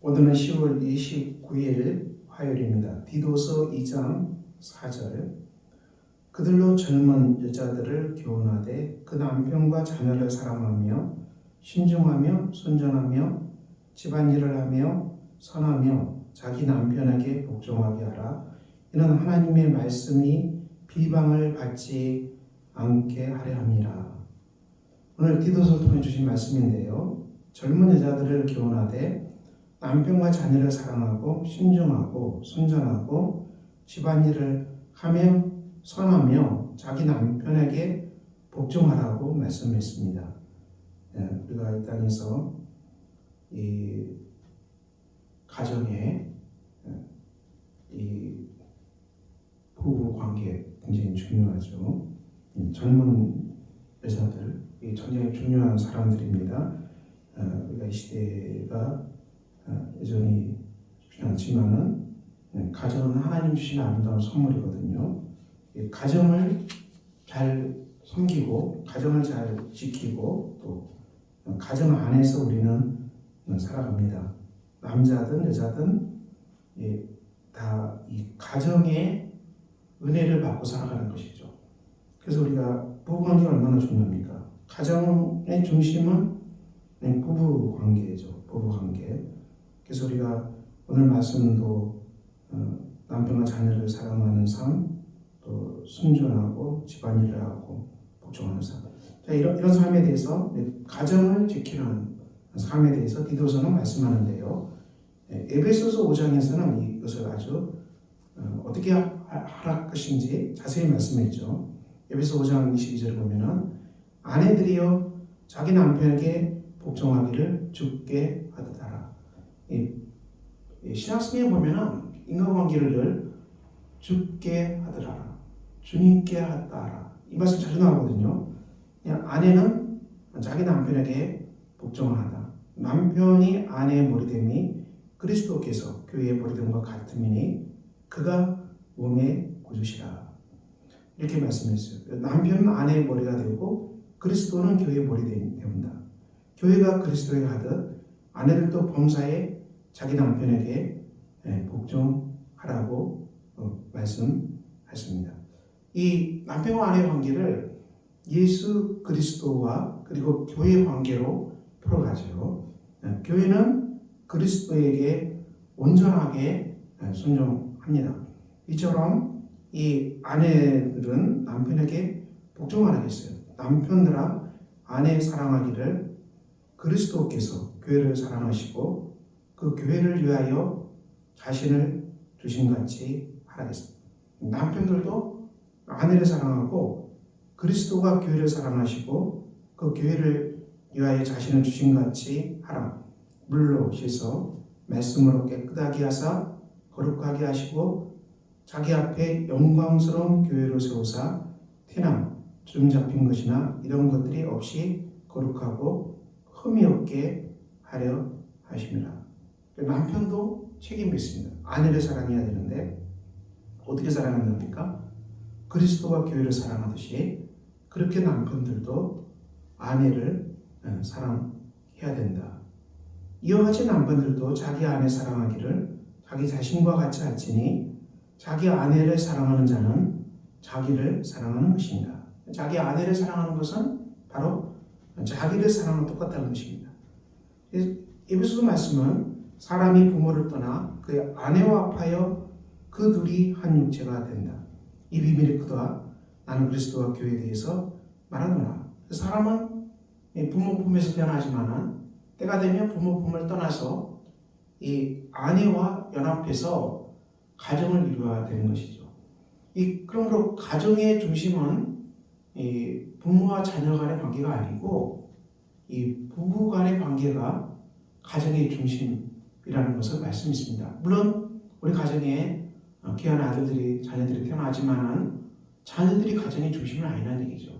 오늘은 10월 29일 화요일입니다. 디도서 2장 4절. 그들로 젊은 여자들을 교훈하되 그 남편과 자녀를 사랑하며 신중하며 순전하며 집안일을 하며 선하며 자기 남편에게 복종하게 하라. 이는 하나님의 말씀이 비방을 받지 않게 하려 함이라. 오늘 디도서를 통해 주신 말씀인데요. 젊은 여자들을 교훈하되 남편과 자녀를 사랑하고 신중하고 순전하고 집안일을 하며 선하며 자기 남편에게 복종하라고 말씀했습니다. 우리가 이 땅에서 이 가정의 이 부부 관계 굉장히 중요하죠. 젊은 여자들 굉장히 중요한 사람들입니다. 우리가 이 시대가 여전히 쉽지 않지만은 가정은 하나님 주신 아름다운 선물이거든요. 가정을 잘 섬기고 가정을 잘 지키고 또 가정 안에서 우리는 살아갑니다. 남자든 여자든 다 이 가정의 은혜를 받고 살아가는 것이죠. 그래서 우리가 부부관계가 얼마나 중요합니까? 가정의 중심은 부부관계죠. 부부관계. 그래서 우리가 오늘 말씀도 남편과 자녀를 사랑하는 삶, 또 순전하고 집안일을 하고 복종하는 삶. 자, 이런 삶에 대해서 가정을 지키는 삶에 대해서 디도서는 말씀하는데요. 에베소서 5장에서는 이것을 아주 어떻게 할 것인지 자세히 말씀했죠. 에베소 5장 22절을 보면은 아내들이여 자기 남편에게 복종하기를 주께 하듯 하라. 신학성에 보면은 인간관계를 늘 주께 하더라, 주님께 하더라 이 말씀 자주 나오거든요. 아내는 자기 남편에게 복종하다. 남편이 아내의 머리됨이 그리스도께서 교회의 머리됨과 같음이니 그가 몸의 구주시라. 이렇게 말씀했어요. 남편은 아내의 머리가 되고 그리스도는 교회의 머리 됩니다. 교회가 교회가 하듯 아내들도 범사에 자기 남편에게 복종하라고 말씀하십니다. 이 남편과 아내의 관계를 예수 그리스도와 그리고 교회의 관계로 풀어가죠. 교회는 그리스도에게 온전하게 순종합니다. 이처럼 이 아내들은 남편에게 복종하라고 했어요. 남편들아 아내 사랑하기를 그리스도께서 교회를 사랑하시고 그 교회를 위하여 자신을 주신 같이 하라겠습니다. 남편들도 아내를 사랑하고 그리스도가 교회를 사랑하시고 그 교회를 위하여 자신을 주신 같이 하라. 물로 씻어 말씀으로 깨끗하게 하사 거룩하게 하시고 자기 앞에 영광스러운 교회로 세우사 티나 주름 잡힌 것이나 이런 것들이 없이 거룩하고 흠이 없게 하려 하십니다. 남편도 책임이 있습니다. 아내를 사랑해야 되는데 어떻게 사랑하는 겁니까? 그리스도가 교회를 사랑하듯이 그렇게 남편들도 아내를 사랑해야 된다. 이와 같이 남편들도 자기 아내 사랑하기를 자기 자신과 같이 할지니 자기 아내를 사랑하는 자는 자기를 사랑하는 것입니다. 자기 아내를 사랑하는 것은 바로 자기를 사랑하는 똑같다는 것입니다. 에베소서 말씀은 사람이 부모를 떠나 그의 아내와 합하여 그 둘이 한 육체가 된다. 이 비밀이 크다. 나는 그리스도와 교회에 대해서 말하노라. 사람은 부모 품에서 태어나지만은 때가 되면 부모 품을 떠나서 이 아내와 연합해서 가정을 이루어야 되는 것이죠. 그러므로 가정의 중심은 이 부모와 자녀 간의 관계가 아니고 이 부부 간의 관계가 가정의 중심이라는 것을 말씀했습니다. 물론 우리 가정에 귀한 아들들이 자녀들이 태어나지만은 자녀들이 가정의 중심은 아니라는 얘기죠.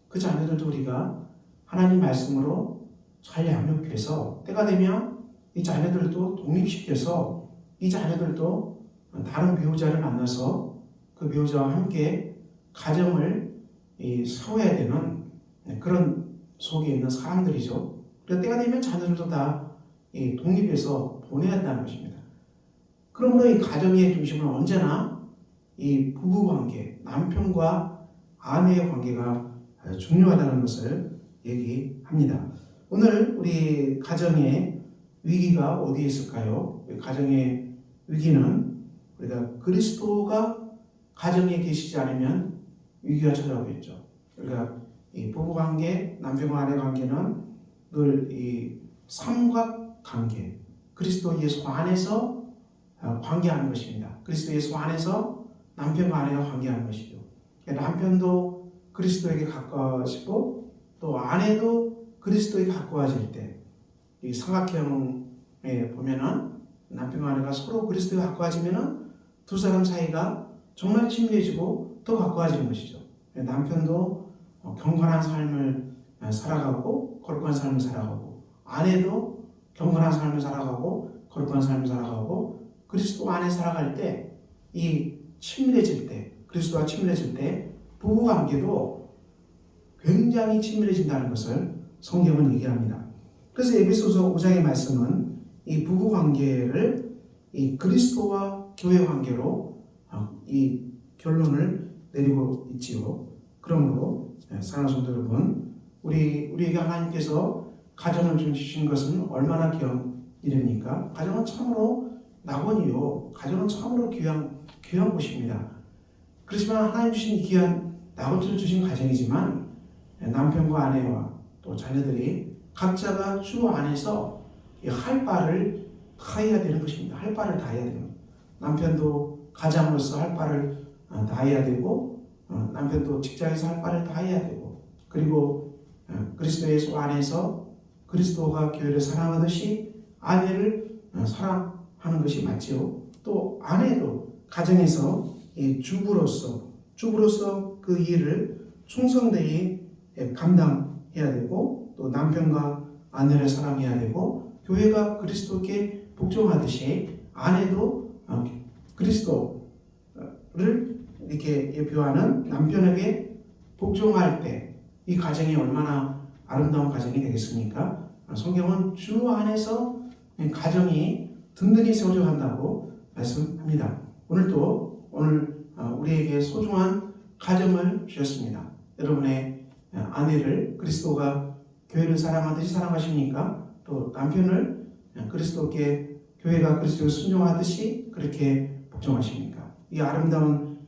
그 자녀들도 우리가 하나님 말씀으로 잘 양육해서 때가 되면 이 자녀들도 독립시켜서 이 자녀들도 다른 배우자를 만나서 그 배우자와 함께 가정을 세워야 되는 그런 속에 있는 사람들이죠. 그래서 때가 되면 자녀들도 다 독립해서 보내야 한다는 것입니다. 그러므로 이 가정의 중심은 언제나 이 부부관계, 남편과 아내의 관계가 중요하다는 것을 얘기합니다. 오늘 우리 가정의 위기가 어디에 있을까요? 가정의 위기는 우리가 그리스도가 가정에 계시지 않으면 위기가 찾아오겠죠. 그러니까 이 부부관계, 남편과 아내 관계는 늘 이 삼각관계, 그리스도 예수 안에서 관계하는 것입니다. 그리스도 예수 안에서 남편과 아내가 관계하는 것이죠. 남편도 그리스도에게 가까워지고 또 아내도 그리스도에게 가까워질 때 이 삼각형에 보면은 남편과 아내가 서로 그리스도에 가까워지면은 두 사람 사이가 정말 친밀해지고 더 가까워지는 것이죠. 남편도 경건한 삶을 살아가고 거룩한 삶을 살아가고 아내도 경건한 삶을 살아가고 거룩한 삶을 살아가고 그리스도 안에 살아갈 때 이 친밀해질 때 그리스도와 친밀해질 때 부부관계도 굉장히 친밀해진다는 것을 성경은 얘기합니다. 그래서 에베소서 5장의 말씀은 이 부부관계를 이 그리스도와 교회 관계로 이 결론을 내리고 있지요. 그러므로 사랑하는 성도 여러분, 우리에게 하나님께서 가정을 주신 것은 얼마나 귀한 일입니까? 가정은 참으로 낙원이요. 가정은 참으로 귀한 곳입니다. 그렇지만 하나님 주신 이 귀한 낙원을 주신 가정이지만 남편과 아내와 또 자녀들이 각자가 주 안에서 할 바를 다 해야 되는 것입니다. 할 바를 다 해야 됩니다. 남편도 가장으로서 할 바를 다 해야 되고 남편도 직장에서 할 바를 다 해야 되고 그리고 그리스도 예수 안에서 그리스도가 교회를 사랑하듯이 아내를 사랑하는 것이 맞지요. 또 아내도 가정에서 주부로서 그 일을 충성되이 감당해야 되고 또 남편과 아내를 사랑해야 되고 교회가 그리스도께 복종하듯이 아내도 그리스도를 이렇게 예표하는 남편에게 복종할 때 이 가정이 얼마나 아름다운 가정이 되겠습니까? 성경은 주 안에서 가정이 든든히 세워져 간다고 말씀합니다. 오늘 우리에게 소중한 가정을 주셨습니다. 여러분의 아내를 그리스도가 교회를 사랑하듯이 사랑하십니까? 또 남편을 그리스도께 교회가 그리스도를 순종하듯이 그렇게 복종하십니까? 이 아름다운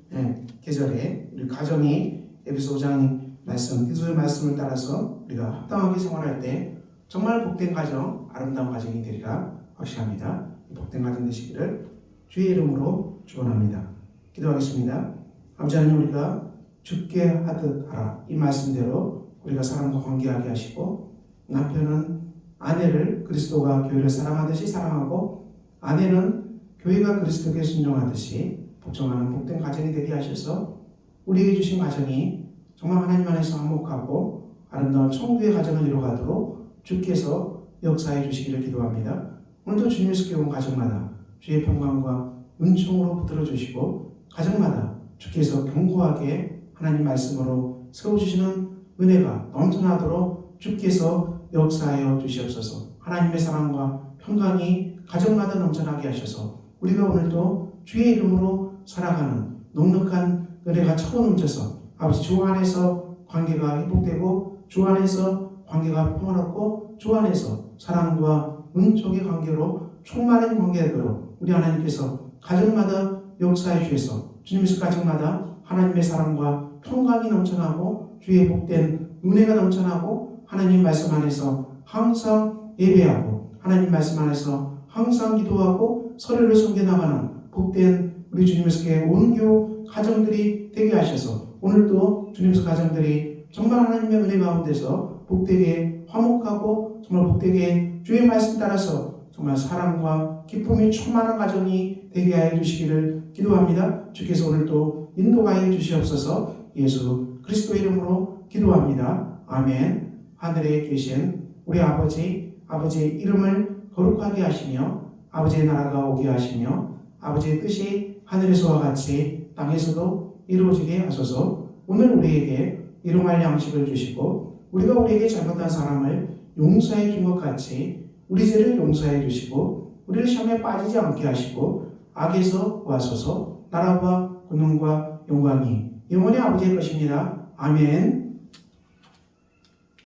계절에 우리 가정이 에베소 5장 말씀, 기도의 말씀을 따라서 우리가 합당하게 생활할 때 정말 복된 가정, 아름다운 가정이 되리라 확신합니다. 복된 가정 되시기를 주의 이름으로 축원합니다. 기도하겠습니다. 아버지 하나님, 우리가 죽게 하듯 하라. 이 말씀대로 우리가 사람과 관계하게 하시고 남편은 아내를 그리스도가 교회를 사랑하듯이 사랑하고 아내는 교회가 그리스도께 순종하듯이 복종하는 복된 가정이 되게 하셔서 우리에게 주신 가정이 정말 하나님 안에서 화목하고 아름다운 천국의 가정을 이루어가도록 주께서 역사해 주시기를 기도합니다. 오늘도 주님께서 온 가정마다 주의 평강과 은총으로 붙들어 주시고 가정마다 주께서 견고하게 하나님 말씀으로 세워주시는 은혜가 넘쳐나도록 주께서 역사하여 주시옵소서. 하나님의 사랑과 평강이 가정마다 넘쳐나게 하셔서 우리가 오늘도 주의 이름으로 살아가는 넉넉한 은혜가 차고 넘쳐서 아버지 주 안에서 관계가 회복되고 주 안에서 관계가 평화롭고 주 안에서 사랑과 은총의 관계로 충만한 관계되도록 우리 하나님께서 가정마다 역사해 주셔서 주님께서 가정마다 하나님의 사랑과 평강이 넘쳐나고 주의 복된 은혜가 넘쳐나고 하나님 말씀 안에서 항상 예배하고 하나님 말씀 안에서 항상 기도하고 서로를 섬겨나가는 복된 우리 주님께서의 온교 가정들이 되게 하셔서 오늘도 주님께서 가정들이 정말 하나님의 은혜 가운데서 복되게 화목하고 정말 복되게 주의 말씀 따라서 정말 사랑과 기쁨이 충만한 가정이 되게 하여 주시기를 기도합니다. 주께서 오늘도 인도하여 주시옵소서. 예수 그리스도의 이름으로 기도합니다. 아멘. 하늘에 계신 우리 아버지의 이름을 거룩하게 하시며 아버지의 나라가 오게 하시며 아버지의 뜻이 하늘에서와 같이 땅에서도 이루어지게 하소서. 오늘 우리에게 일용할 양식을 주시고 우리가 우리에게 잘못한 사람을 용서해 준 것 같이 우리 죄를 용서해 주시고 우리를 시험에 빠지지 않게 하시고 악에서 구하소서. 나라와 권능과 영광이 영원히 아버지의 것입니다. 아멘.